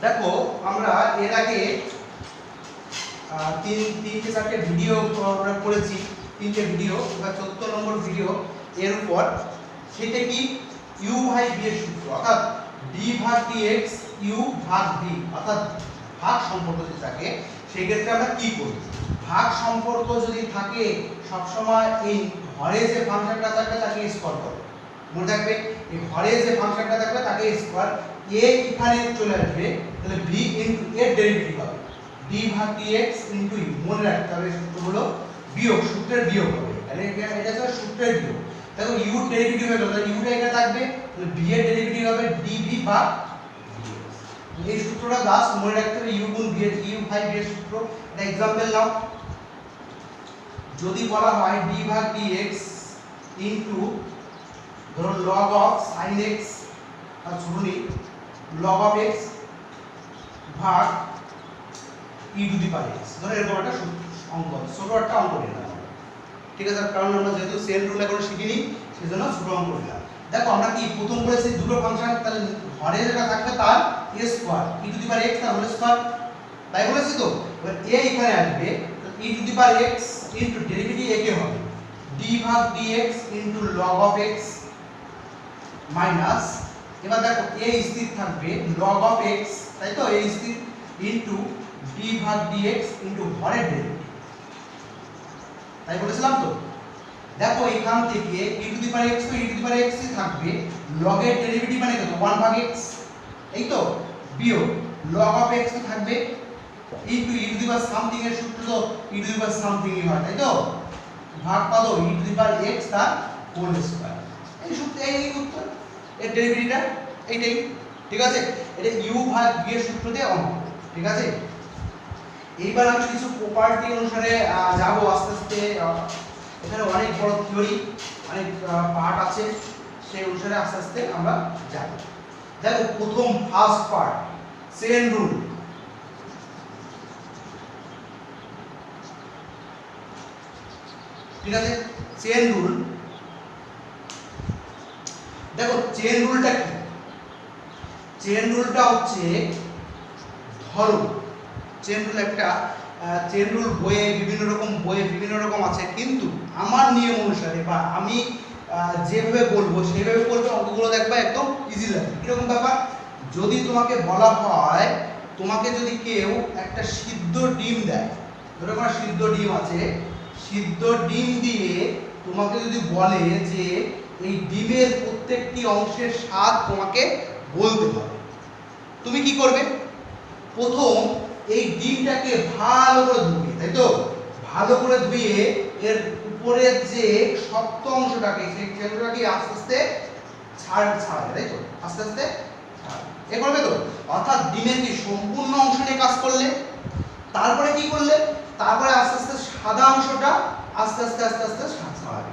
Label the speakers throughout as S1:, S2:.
S1: দেখো আমরা এর আগে তিনটে চারটে ভিডিও করেছি, তিনটে ভিডিও, এবার 14 নম্বর ভিডিও এর উপর। সেটা কি u ভাগ v এর সূত্র, অর্থাৎ d ভাগ dx u ভাগ v, অর্থাৎ ভাগ সম্পর্ক যদি থাকে সেই ক্ষেত্রে আমরা কি করি। ভাগ সম্পর্ক যদি থাকে সব সময় এই হরে যে ফাংশনটা থাকবে তাকে স্কোয়ার করো, মনে থাকবে এই হরে যে ফাংশনটা থাকবে তাকে স্কোয়ার, a এখানে চলে আসবে, তাহলে v ইনটু এর ডেরিভেটিভ হবে d ভাগ dx ইনটু u, মনে রাখতে হবে সূত্র হলো বিয়োগ, সূত্রের বিয়োগ হবে, তাহলে এটা হচ্ছে সূত্রের বিয়োগ। দেখো u এর ডেরিভেটিভ হলো, তাহলে u টা এখানে থাকবে, তাহলে v এর ডেরিভেটিভ হবে dv ভাগ dx। এই সূত্রটা জাস্ট মনে রাখতে হবে, u গুণ v এর u ভাগ v এর সূত্র। এটা एग्जांपल নাও, যদি বলা হয় d ভাগ dx ইনটু ধরো log of sin x, আর শুনুনি log of x ভাগ e to the power x, ধরো এরকম একটা অঙ্ক, ছোট একটা অঙ্ক নিলাম, ঠিক আছে? কারণ আমরা যেহেতু সেল রুল এখন শিখিনি সেজন্য ছোট অঙ্ক নিলাম। দেখো আমরা কি প্রথম করেছি দুটো ফাংশন, তাহলে হরে যেটা থাকবে তার a square e to the power x তার হোল স্কয়ার, তাই বলেছি তো। এবার a এখানে আসবে, তো e to the power x into derivative a কে হবে d ভাগ dx into log of x minus, এবার দেখো a স্থির থাকবে log of x, তাই তো, a স্থির ইনটু d ভাগ dx ইনটু হরের ডেরিভেটিভ, তাই বলেছিলাম তো। দেখো এখান থেকে e to the power x তো e to the power x ই থাকবে, log এর ডেরিভেটিভ মানে কত 1 ভাগ x, এই তো, বিয়োগ log of x তো থাকবে into e to the power something এর সূত্র তো e to the power something ই হয়, তাই তো, ভাগ কত e to the power x তার হোল স্কয়ার। এই সূত্র, এই উত্তর, এর ডেরিভেটিভটা এইটাই, ঠিক আছে? এটা u ভাগ v এর সূত্র দিয়ে অঙ্ক, ঠিক আছে? এইবার আমি কিছু প্রপার্টি অনুসারে যাব আস্তে আস্তে, এখানে অনেক বড় থিওরি, অনেক পার্ট আছে, সেই অনুসারে আস্তে আস্তে আমরা যাব। দেখো প্রথম ফার্স্ট পার্ট চেইন রুল, ঠিক আছে? চেইন রুল, দেখো চেইন রুলটা কি? চেইন রুলটা হচ্ছে, ধরো চেইন রুল একটা, চেইন রুল বইয়ে বিভিন্ন রকম আছে, কিন্তু আমার নিয়ম অনুসারে বা আমি যেভাবে বলবো সেভাবে বলবে, অঙ্কগুলো দেখবা একদম ইজি লাগবে। কিরকম ব্যাপার, যদি তোমাকে বলা হয়, তোমাকে যদি কেউ একটা সিদ্ধ ডিম দেয়, ধরো কোনো সিদ্ধ ডিম আছে, সিদ্ধ ডিম দিয়ে তোমাকে যদি বলে যে এই ডিমের প্রত্যেকটি অংশের স্বাদ তোমাকে বলতে হবে, তুমি কি করবে? প্রথম এই ডিমটাকে ভালো করে ধুবে, তাই তো, ভালো করে ধুয়ে এর উপরের যে শক্ত অংশটাকে, সেই অংশটাকে আস্তে আস্তে ছাড়াবে, তাই তো, আস্তে আস্তে ছাড়াবে, এ করবে তো। অর্থাৎ ডিমের কি সম্পূর্ণ অংশ নিয়ে কাজ করলে, তারপরে কি করলে, তারপরে আস্তে আস্তে সাদা অংশটা আস্তে আস্তে ছাড়াবে,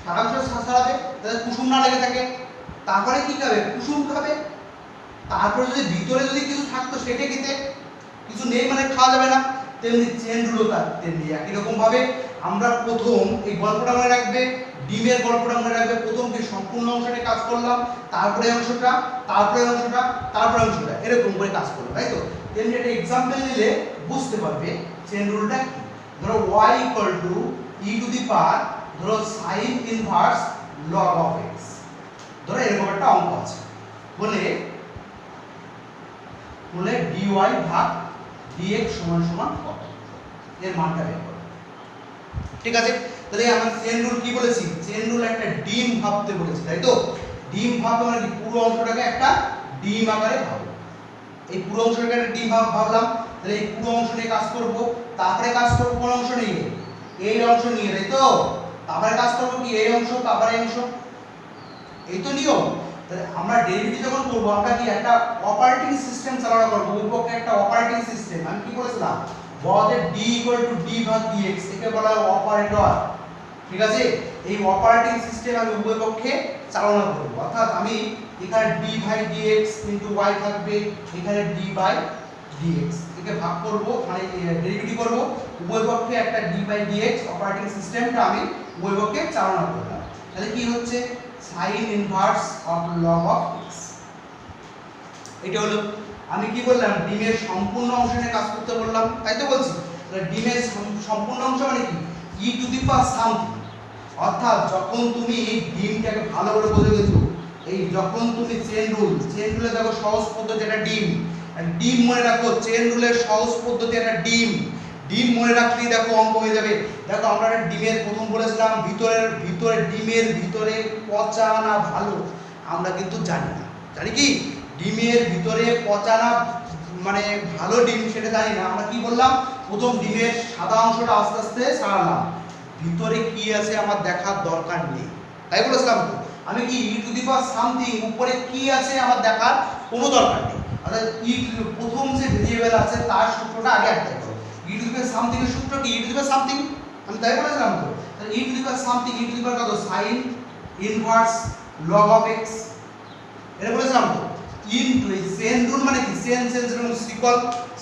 S1: সাদা অংশ ছাড়াবে যাতে কুসুম না লেগে থাকে, তারপরে কি খাবে? কুসুম খাবে। তারপরে যদি ভিতরে যদি কিছু থাকতো সেটা খেতে, কিছু নেই মানে খাওয়া যাবে না। তেমনি চেইন রুলও তার তেমনি একই রকম ভাবে আমরা প্রথম এই গল্পটা মনে রাখবে, ডিমের গল্পটা মনে রাখবে, প্রথম কি সম্পূর্ণ অংশটা কাজ করলাম, তারপরে অংশটা, তারপরে অংশটা, তারপরে অংশটা, এরকম করে কাজ করলাম, তাই তো। তেমনি একটা एग्जांपल নিলে বুঝতে পারবে চেইন রুলটা কি। ধরো y e to the power, ধরো sin inverse log of x, ধরো এরকম একটা অঙ্ক আছে, বলে dy ভাগ dx সমান সমান কত, এর মানটা বের করো, ঠিক আছে? তাহলে আমরা চেইন রুল কি বলেছি? চেইন রুল একটা ডিম ভাবতে বলেছি, তাই তো। ডিম ভাবতে মানে কি, পুরো অংশটাকে একটা ডিম আকারে ভাবো, এই পুরো অংশটাকে একটা ডিম ভাবলাম, তাহলে এই পুরো অংশ নিয়ে কাজ করব, তারপরে কাজ করব কোন অংশ নিয়ে? এই অংশ নিয়ে, তাই তো। তারপরে কাজ করব কি এই অংশ, তারপরে এই অংশ, এই তো নিয়ম। তাহলে আমরা ডেরিভেটিভ যখন করব, আমরা কি একটা অপারেটিং সিস্টেম চালনা করব, উদ্ভবকে একটা অপারেটিং সিস্টেম। আমি কি বলেছিলাম? বলতে d d ভাগ dx, একে বলা হয় অপারেটর, ঠিক আছে? এই অপারেটিং সিস্টেম আমি উভয় পক্ষে চালনা করব, অর্থাৎ আমি এখানে d ভাগ dx y থাকবে, এখানে d বাই dx, একে ভাগ করব, মানে ডেরিভেটিভ করব, উভয় পক্ষে একটা d বাই dx অপারেটিং সিস্টেমটা আমি উভয় পক্ষে চালনা করলাম। তাহলে কি হচ্ছে? sin inverse of log of x, এটা হলো। আমি কি বললাম ডিমের সম্পূর্ণ অংশ নিয়ে কাজ করতে বললাম, তাই তো বলছি। তাহলে ডিমের সম্পূর্ণ অংশ মানে কি ই টু দি পাওয়ার সামথিং, অর্থাৎ যখন তুমি ডিমটাকে ভালো করে বোঝে গেছো, এই যখন তুমি চেন রুলে দেখো সহজ পদ্ধতি একটা ডিম মনে রাখো, চেন রুলের সহজ পদ্ধতি একটা ডিম মনে রাখলেই দেখো অঙ্ক হয়ে যাবে। দেখো আমরা একটা ডিমের প্রথম বলেছিলাম ভিতরে ডিমের ভিতরে পচা না ভালো আমরা কিন্তু জানি না, জানি কি ডিমের ভিতরে পচা না মানে ভালো ডিম সেটা জানি না। আমরা কি বললাম প্রথম ডিমের সাদা অংশটা আস্তে আস্তে ছাড়ালাম, ভিতরে কি আছে আমার দেখার দরকার নেই, তাই বলেছিলাম তো। আমি কি ই টু দি পাওয়ার সামথিং উপরে কি আছে আমার দেখার কোনো দরকার নেই, অর্থাৎ প্রথম যে ভেরিয়েবল আছে তার সূত্রটা আগে অ্যাপ্লাই করো। ই টু দি পাওয়ার সামথিং এর সূত্র কি ই টু দি পাওয়ার সামথিং, আমি তাই বলেছিলাম তো। তাহলে e to the power something e to the power কত sine inverse log of x, এটা বলেছিলাম তো। ইনটু এই চেন রুল মানে কি চেন এরকম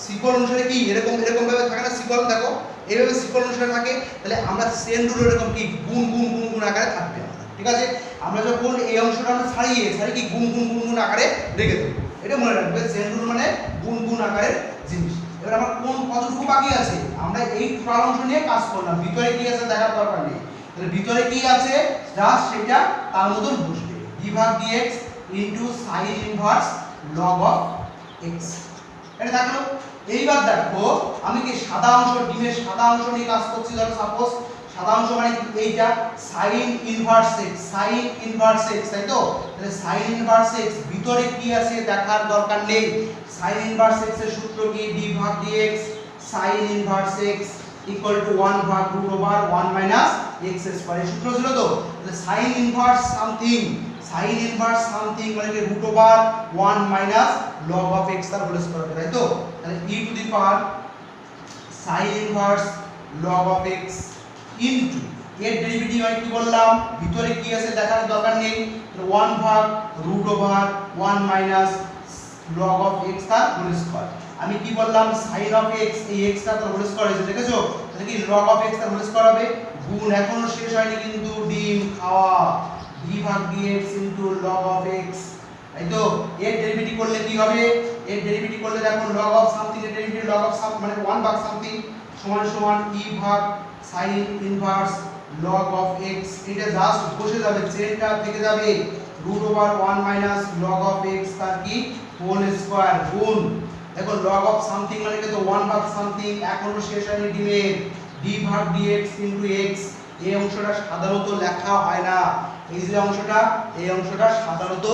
S1: সিকল অনুসারে কি এরকম ভাবে থাকে না সিকল, দেখো এইভাবে সিকল অনুসারে থাকে। তাহলে আমরা চেন রুল এরকম কি গুণ আকারে থাকবে, ঠিক আছে। আমরা যখন এই অংশটা আমরা ছাড়ি কি গুণ আকারে রেখে দেবো, এটা মনে রাখবে চেন রুল মানে গুণ আকারের জিনিস। এবার আমার কতটুকু বাকি আছে, আমরা এই টোটাল অংশ নিয়ে কাজ করলাম, ভিতরে কি আছে দেখার দরকার নেই। তাহলে ভিতরে কি আছে জাস্ট সেটা তার মতন বসবে, d ভাগ dx into sin inverse log of x, এটা থাকলো। এইবার দেখো আমি কি সাদা অংশ ডিমের সাদা অংশ নিয়ে কাজ করছি, ধরো সাপোজ সাদা অংশ মানে এইটা sin ইনভার্স x তাই তো। তাহলে sin ইনভার্স x ভিতরে কি আছে দেখার দরকার নেই, sin ইনভার্স x এর সূত্র কি d ভাগ dx sin inverse x equal to 1 ভাগ root over 1 minus x square, এই সূত্র ছিল তো। তাহলে sin ইনভার্স সামথিং মানে কি root over 1 minus log of x তার হোল স্কয়ার, তাই তো। তাহলে e to the power sin inverse log of x into এর ডেরিভেটিভ আমি কি বললাম ভিতরে কি আছে দেখার দরকার নেই, 1 ভাগ root over 1 minus log of x তার হোল স্কয়ার। আমি কি বললাম sin অফ x এই x তার হোল স্কয়ার হয়েছে, দেখেছো। তাহলে কি log অফ x তার হোল স্কয়ার হবে, গুণ এখনো শেষ হয়নি কিন্তু ডিম খাওয়া, d ভাগ dx into log of x, তাই তো। এর ডেরিভেটিভ করলে কি হবে, এর ডেরিভেটিভ করলে দেখো log অফ সামথিং এর ডেরিভেটিভ log অফ সাম মানে 1 ভাগ সামথিং সমান e ভাগ sin inverse log of x, এটা জাস্ট বসে যাবে, চেনটা থেকে যাবে root over 1 minus log of x তার কি হোল স্কয়ার গুণ দেখো log অফ সামথিং মানে কি তো 1 ভাগ সামথিং এখনো শেষ হয়নি ডিমের d ভাগ dx ইনটু x, এই অংশটা সাধারণত লেখা হয় না, এই যে অংশটা এই অংশটা সাধারণত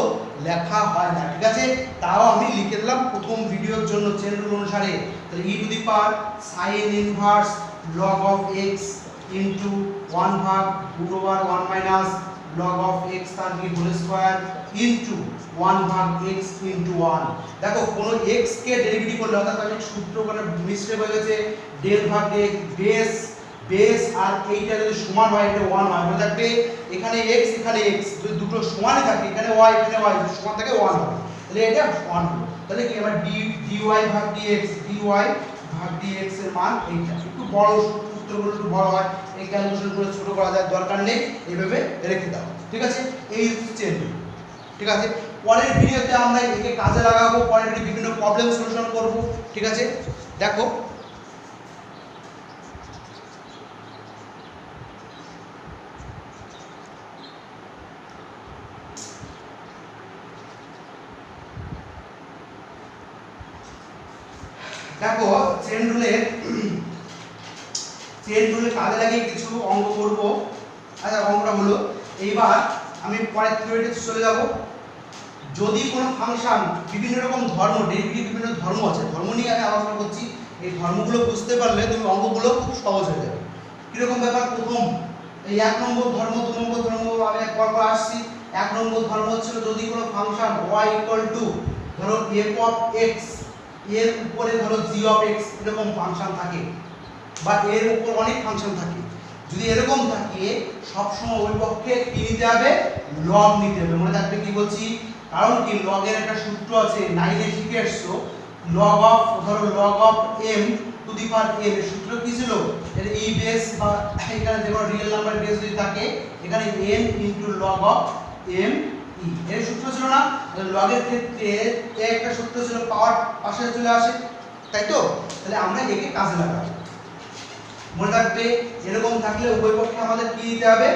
S1: লেখা হয় না, ঠিক আছে। তাও আমি লিখে দিলাম প্রথম ভিডিওর জন্য চেন রুল অনুসারে। তাহলে e to the power sin inverse log of x into 1 ভাগ root over 1 minus log of x তার কি হোল স্কয়ার ইনটু 1 ভাগ x ইনটু 1। দেখো কোন x কে ডেরিভেটিভ করলে অর্থাৎ আমি সূত্র মানে মিস্টেক হয়ে গেছে, ডেল ভাগ dx বেস আর এইটা যদি সমান হয় এটা 1 হয়, মনে রাখবে এখানে x এখানে x যদি দুটো সমানই থাকে এখানে y এখানে y যদি সমান থাকে 1 হবে, তাহলে এটা 1 হলো। তাহলে কি এবার dy ভাগ dx ভাগ dx এর মান এইটা, একটু বড় সূত্রগুলো একটু বড় হয়, এই ক্যালকুলেশন করে ছোট করা যায় দরকার নেই, এইভাবে রেখে দাও, ঠিক আছে। এই চেন, ঠিক আছে। পরের ভিডিওতে আমরা একে কাজে লাগাবো, পরের ভিডিও বিভিন্ন প্রবলেম সলিউশন করব, ঠিক আছে। দেখো দেখো চেন রুলে কাজে লাগিয়ে কিছু অঙ্ক করব। আচ্ছা অঙ্কটা হলো, এইবার আমি পরের থিওরিতে চলে যাব। যদি কোনো ফাংশন বিভিন্ন রকম ধর্ম ডেরিভেটিভ বিভিন্ন ধর্ম আছে, ধর্ম নিয়ে আমি আলোচনা করছি, এই ধর্মগুলো বুঝতে পারলে তুমি অঙ্কগুলো খুব সহজ হয়ে যাবে। কীরকম ব্যাপার, প্রথম এই 1 নম্বর ধর্ম 2 নম্বর ধর্ম আমি একবার করে আসছি। 1 নম্বর ধর্ম হচ্ছে যদি কোনো ফাংশন y ইকুয়াল টু ধরো f অফ x এর উপরে ধরো g অফ x এরকম ফাংশন থাকে, বা এর উপর অনেক ফাংশন থাকে, যদি এরকম থাকে সবসময় ওই পক্ষে কি নিতে হবে, লগ নিতে হবে। মনে রাখবে কি বলছি, কারণ কি লগ এর একটা সূত্র আছে 9 এ শিখে এসছো, লগ অফ ধরো log of m two the power m এর সূত্র কি ছিল, এর e বেস বা এখানে যে কোনো রিয়েল নাম্বার বেস যদি থাকে এখানে n into log of m ই এর সূত্র ছিল না, লগ এর ক্ষেত্রে এর একটা সূত্র ছিল পাওয়ার পাশে চলে আসে, তাই তো? তাহলে আমরা একে কাজে লাগাবো। মনে রাখবে এরকম থাকলে উভয় পক্ষে আমাদের কি দিতে হবে,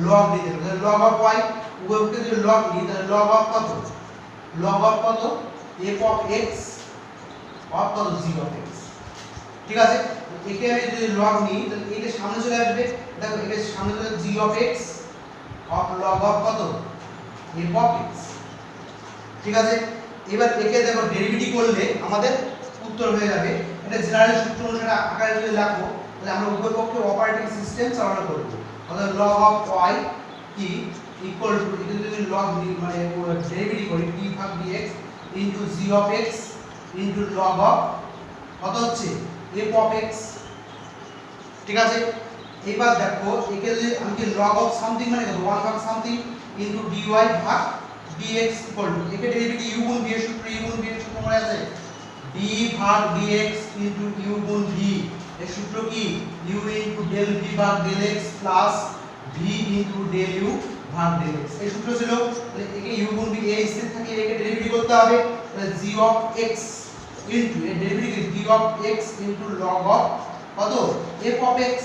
S1: লগ দিতে হবে। তাহলে লগ অফ y, উভয় পক্ষে যদি লগ নিই তাহলে লগ অফ কত, লগ অফ কত f অফ x অফ কত g অফ x। ঠিক আছে, একে আমি যদি লগ নিই তাহলে এটা সামনে চলে আসবে, দেখো এটা সামনে চলে g of x of log of কত f অফ x। ঠিক আছে, এবার একে দেখো ডেরিভেটিভ করলে আমাদের উত্তর হয়ে যাবে। এটা জেনারেল সূত্র অনুসারে আকারে যদি লিখো তাহলে আমরা উভয় পক্ষে অপারেটিং সিস্টেম চালনা করব। অর্থাৎ log অফ y কি ইকুয়াল টু, এটা যদি log মানে ডেরিভেটিভ করি d ভাগ dx into g of x into log of কত হচ্ছে f অফ x। ঠিক আছে, এবার দেখো একে যদি আমি কি log অফ সামথিং মানে কত 1 ভাগ সামথিং ইনটু dy ভাগ dx ইকুয়াল টু, একে ডেরিভেটিভ u গুণ v এর সূত্র, u গুণ v এর সূত্র মনে আছে, d ভাগ dx ইনটু u গুণ v এর সূত্র কি u ইনটু ডেল v ভাগ del x plus v into del u ভাগ ডেল x এই সূত্র ছিল। তাহলে একে u গুণ v এ স্থির থাকলে একে ডেরিভেটিভ করতে হবে, তাহলে g অফ x ইনটু এর derivative g of x into log of কত f অফ x,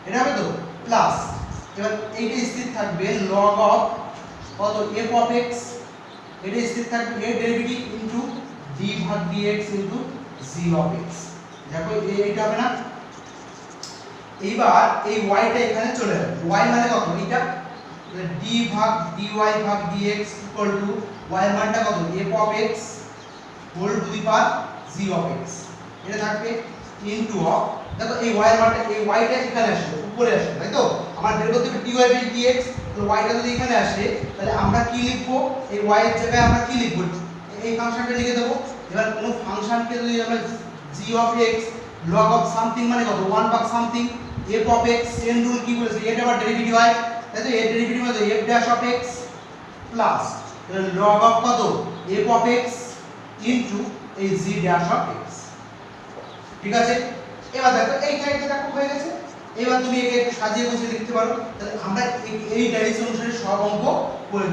S1: এটা হবে তো প্লাস, এবার এইটা স্থির থাকবে log অফ কত f অফ x, এটা স্থির থাকবে এর ডেরিভেটিভ ইনটু d ভাগ dx into g of x। দেখো এইটা হবে না, এইবার এই y টা এখানে চলে যাবে, y মানে কত এটা, তাহলে d ভাগ dy ভাগ dx ইকুয়াল টু y এর মানটা কত f of x whole to the power g of x, এটা থাকবে ইনটু অফ, দেখো এই y এর মানটা, এই y টা এখানে আসবে উপরে আসবে, তাই তো? আমার বের করতে হবে dy বাই dx, তো y টা যদি এখানে আসে তাহলে আমরা কি লিখবো, এই y এর জায়গায় আমরা কি লিখবো, এই ফাংশনটা লিখে দেব। এবার কোন ফাংশনকে যদি আমরা g of x log of something মানে কত 1 ভাগ something f of x, chain rule কি বলেছে, এটা আবার ডেরিভেটিভ হয়, তাই তো? এর ডেরিভেটিভ মানে f dash of x plus log of কত f অফ x ইনটু এই g ড্যাশ অফ x। ঠিক আছে, এবার দেখো এইখানে দেখো হয়ে গেছে। এবার তুমি একে একটু সাজিয়ে গুছিয়ে লিখতে পারো, তাহলে আমরা এই ডাইরেকশন অনুসারে সব অঙ্ক করে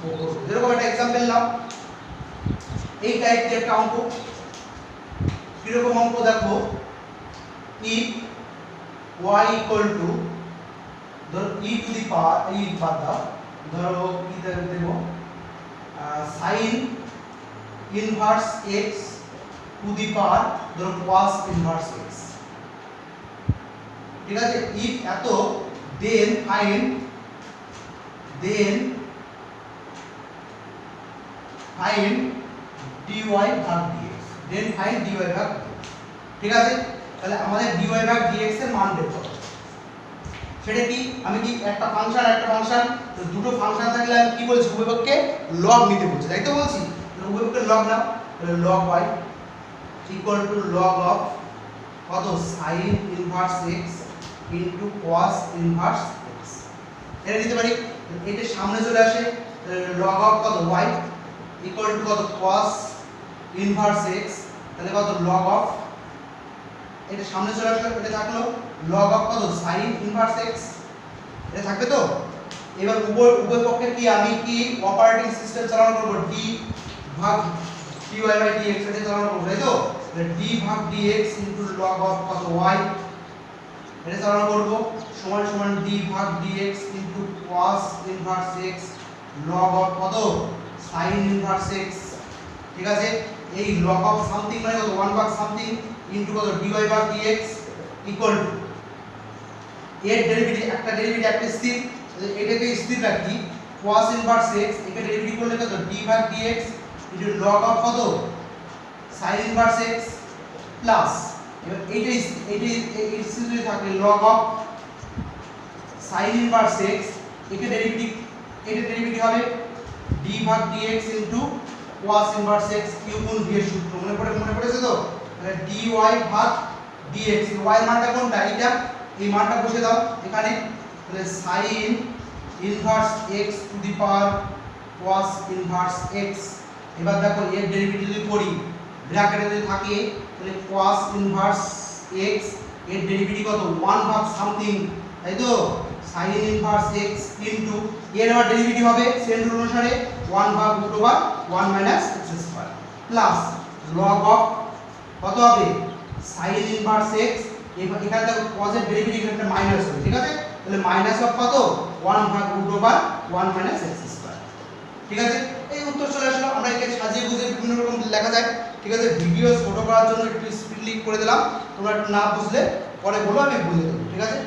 S1: করব। যেরকম একটা एग्जांपल নাও, এই টাইপের একটা অঙ্ক, কিরকম অঙ্ক দেখো, if y equal to ধরো e টু দি পাওয়ার এই বাদ দাও, ধরো কি দেব sin inverse x to the power ধরো cos ইনভার্স x। ঠিক আছে, if এত then find dy ভাগ dx, then find dy ভাগ dx। ঠিক আছে, তাহলে আমাদের dy ভাগ dx এর মান বের করতে হবে। সেটা কি, আমি কি একটা ফাংশন তো দুটো ফাংশন থাকলে আমি কি বলছি, উভয়পক্ষে লগ নিতে বলছি, তাই তো বলছি? উভয়পক্ষে লগ নাও, তাহলে log y equal to log of কত sin inverse x into cos inverse x, এটা নিতে পারি। এটা সামনে চলে আসে, log অফ কত y ইকুয়াল টু কত cos ইনভার্স x, তাহলে কত log অফ, এটা সামনে চলে আসলো, এটা থাকলো log অফ কত sin ইনভার্স x, এটা থাকবে তো? এবার উভয় পক্ষে কি আমি কি অপারেটিং সিস্টেম চালনা করব, d ভাগ dy বাই dx এটা চালনা করব, তাই তো? তাহলে d ভাগ dx log অফ কত y, এটা চালনা করব, সমান সমান d ভাগ dx cos inverse x log of কত sin ইনভার্স x। ঠিক আছে, এই log অফ সামথিং মানে কত 1 ভাগ সামথিং ইনটু কত dy ভাগ dx ইকুয়াল টু এর ডেরিভেটিভ, একটা ডেরিভেটিভ একটা স্থির, এটাকে স্থির রাখি cos ইনভার্স x, একে ডেরিভেটিভ করলে কত d ভাগ dx ইনটু log অফ কত sin ইনভার্স x প্লাস, এবার এইটা স্থির যদি থাকে log of sin inverse x, একে ডেরিভেটিভ, এটা ডেরিভেটিভ হবে d ভাগ dx into cos inverse x কিউ গুণ v এর সূত্র মনে পড়েছে তো? তাহলে dy ভাগ dx, y এর মানটা কোনটা, এটা, এই মানটা বসে দাও এখানে, তাহলে sin inverse x to the power cos inverse x। এবার দেখো এর ডেরিভেটিভ যদি করি ব্র্যাকেটে যদি থাকে তাহলে cos ইনভার্স x এর ডেরিভেটিভ কত 1 ভাগ সামথিং, তাই তো? sin ইনভার্স x ইনটু এর আবার ডেরিভেটিভ হবে চেন রুল অনুসারে 1 ভাগ root over 1 minus x square plus log of কত হবে sin ইনভার্স x এখানে দেখো cos এর ডেরিভেটিভ একটা মাইনাস হবে, ঠিক আছে? তাহলে মাইনাস অফ কত 1 ভাগ root over 1 minus x square, ঠিক আছে? এই উত্তর চলে আসলো। আমরা একে সাজিয়ে বুঝে বিভিন্ন রকম লেখা যায়, ঠিক আছে? ভিডিও ছোট করার জন্য একটু স্পিডলি করে দিলাম, তোমরা একটু না বুঝলে পরে বলো, আমি বুঝিয়ে দেবো, ঠিক আছে?